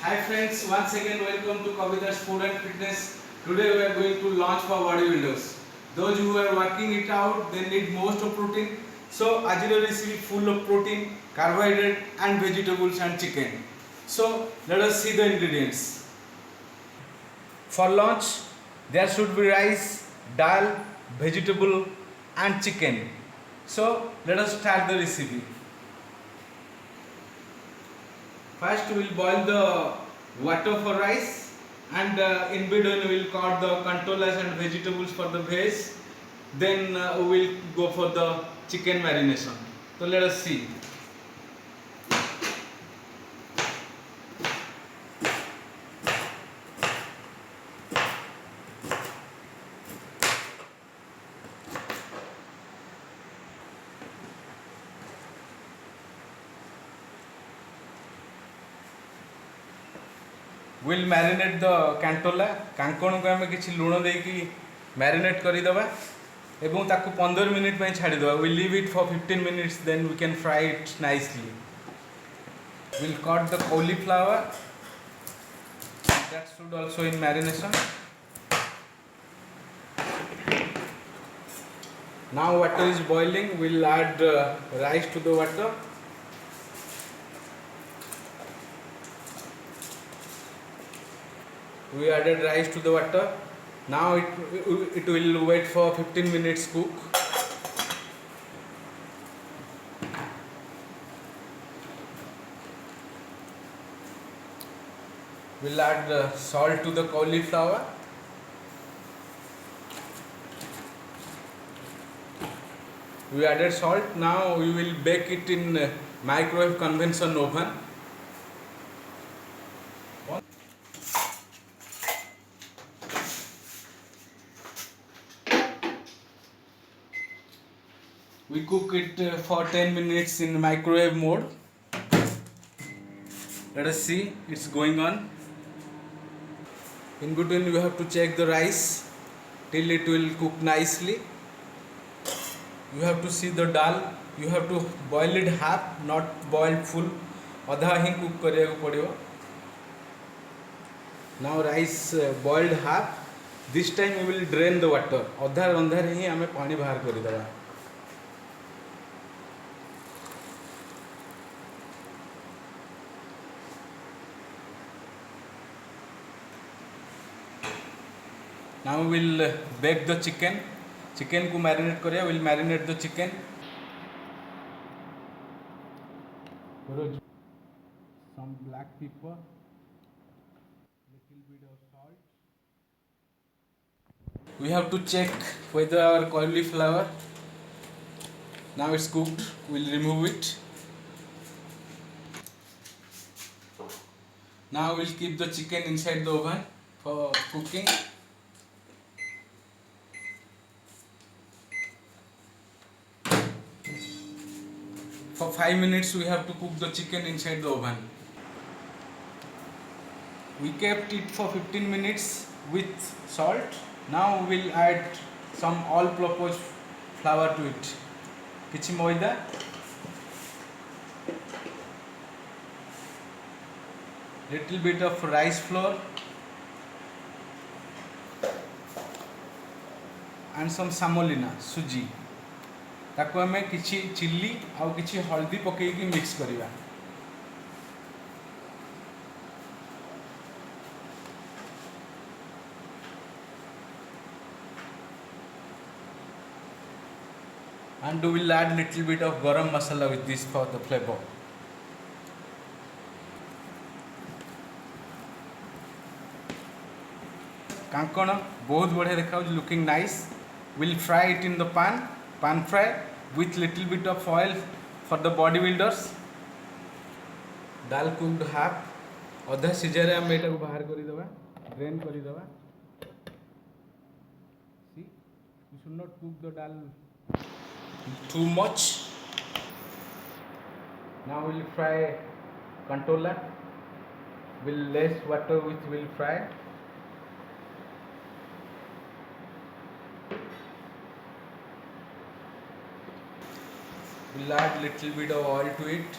Hi friends, once again welcome to Kavita's Food and Fitness. Today we are going to launch for bodybuilders. Those who are working it out, they need most of protein. So Ajiro recipe full of protein, carbohydrate and vegetables and chicken. So let us see the ingredients. For lunch, there should be rice, dal, vegetable and chicken. So let us start the recipe. First we will boil the water for rice and in between we will cut the controllers and vegetables for the veg. Then we will go for the chicken marination. So let us see. We'll marinate the cantola. कांकण को आम कि लुण देकी marinate करदेवा एवं ताकू 15 minute में छाड़ी देवा. We'll leave it for 15 minutes, then we can fry it nicely. We'll cut the cauliflower. That should also in marination. Now water is boiling. We'll add rice to the water. We added rice to the water. Now it will wait for 15 minutes cook. We'll add salt to the cauliflower. We added salt. Now we will bake it in microwave convection oven. We cook it for 10 minutes in microwave mode. Let us see, it's going on. In between you have to check the rice till it will cook nicely. You have to see the dal. You have to boil it half, not boil full. आधा ही cook करिया को पड़ियो. Now rice boiled half. This time we will drain the water. आधा रंधार ही हमें पानी बाहर कर देवा. Now we will bake the chicken. Chicken को marinate करिया. We will marinate the chicken. Some black pepper, little bit of salt. We have to check whether our cauliflower. Now it's cooked. We'll remove it. Now we'll keep the chicken inside the oven for cooking. For 5 minutes we have to cook the chicken inside the oven. We kept it for 15 minutes with salt. Now we will add some all-purpose flour to it. Kichi moida, little bit of rice flour and some samolina suji. ताको हमें किछि chilli आउ किछि हल्दी पकेकी mix करिवा. And we will add little bit of garam masala with this for the flavor. कांकण बहुत बढ़िया देखा, looking nice. We'll fry it in the pan fry with little bit of oil for the bodybuilders. Dal cooked half. अधा सिझारे हम एटा को बाहर करी देबा, drain करी देबा. See, you should not cook the dal too much. Now we'll fry controller. With less water which will fry. We'll add little bit of oil to it.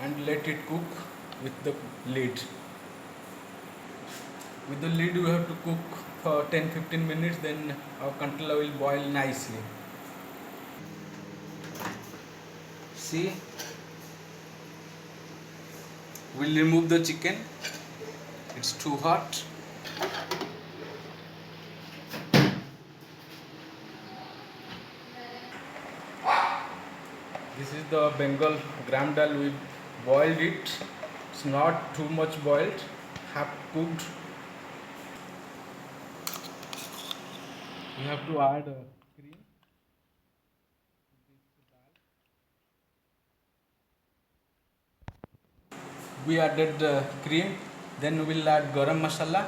and let it cook with the lid. With the lid we have to cook for 10-15 minutes, then our contola will boil nicely. See, we'll remove the chicken, it's too hot. This is the Bengal gram dal. We boiled it. It's not too much boiled, half cooked. You have to add cream. We added cream. Then we'll add garam masala,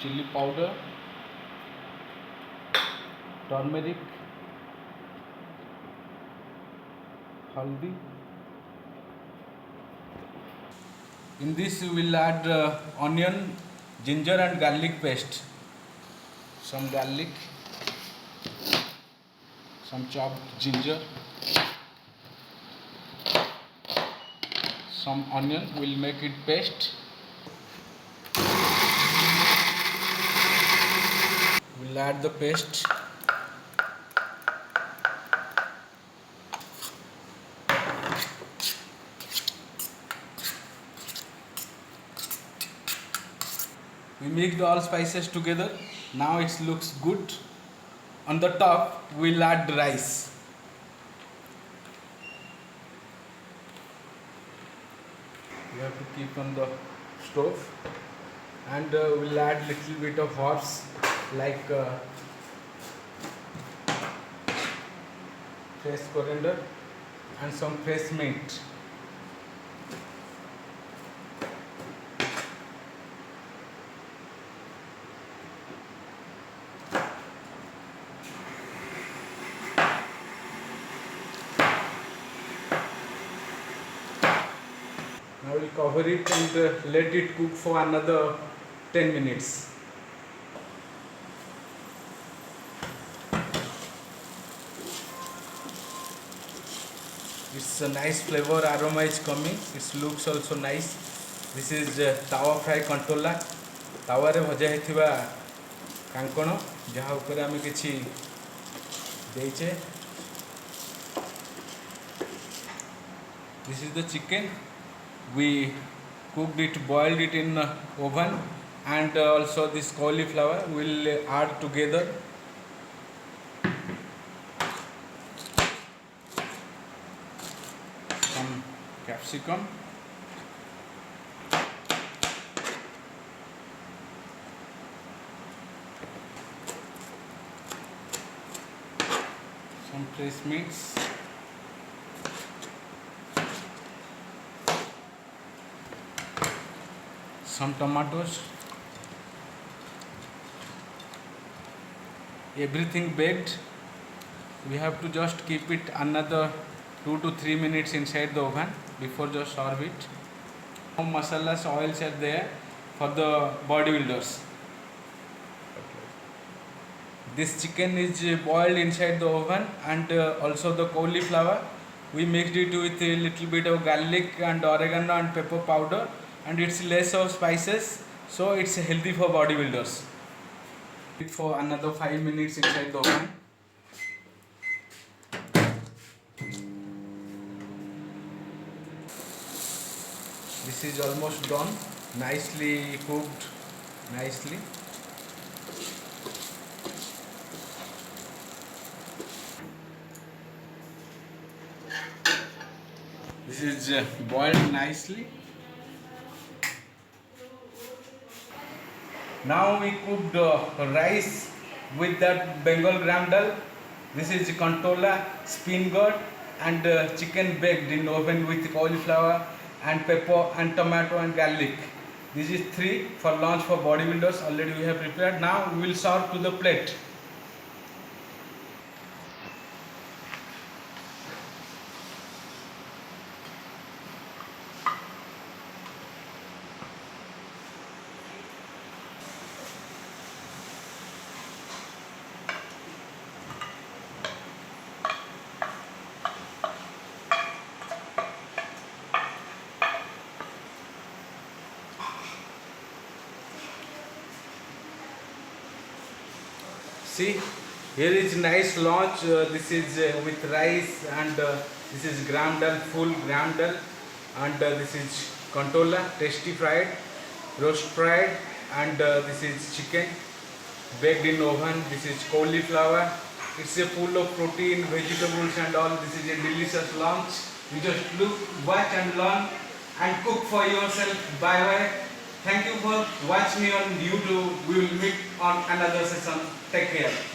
chili powder, turmeric, haldi. In this we will add onion, ginger and garlic paste. Some garlic, some chopped ginger, some onion. We'll make it paste. We'll add the paste. We mixed all spices together. Now it looks good. On the top we'll add rice. We have to keep on the stove, and we'll add little bit of herbs like fresh coriander and some fresh mint. Now we'll cover it and let it cook for another 10 minutes. It's a nice flavor, aroma is coming. It looks also nice. This is tawa fry contola. Tawa re bhaja heithiba kankana jaha upare ame kiछि deiche. This is the chicken. We cooked it, boiled it in oven, and also this cauliflower will add together. Some capsicum, some fresh meats, some tomatoes, everything baked. We have to just keep it another 2 to 3 minutes inside the oven before just serve it. Some masalas, oils are there for the bodybuilders. This chicken is boiled inside the oven, and also the cauliflower. We mixed it with a little bit of garlic and oregano and pepper powder, and it's less of spices, so it's healthy for bodybuilders. It for another 5 minutes inside the oven. This is almost done, nicely cooked, nicely. This is boiled nicely. Now we cooked rice with that Bengal gram dal. This is contola, spin gourd, and chicken baked in oven with cauliflower and pepper and tomato and garlic. This is 3 for lunch for bodybuilders. Already we have prepared. Now we will serve to the plate. See, here is nice lunch. This is with rice and this is gram dal, full gram dal, and this is contola, tasty fried, roast fried, and this is chicken baked in oven. This is cauliflower. It's a full of protein, vegetables, and all. This is a delicious lunch. You just look, watch, and learn, and cook for yourself. Bye bye. Thank you for watching me on YouTube. We will meet on another session. Take care.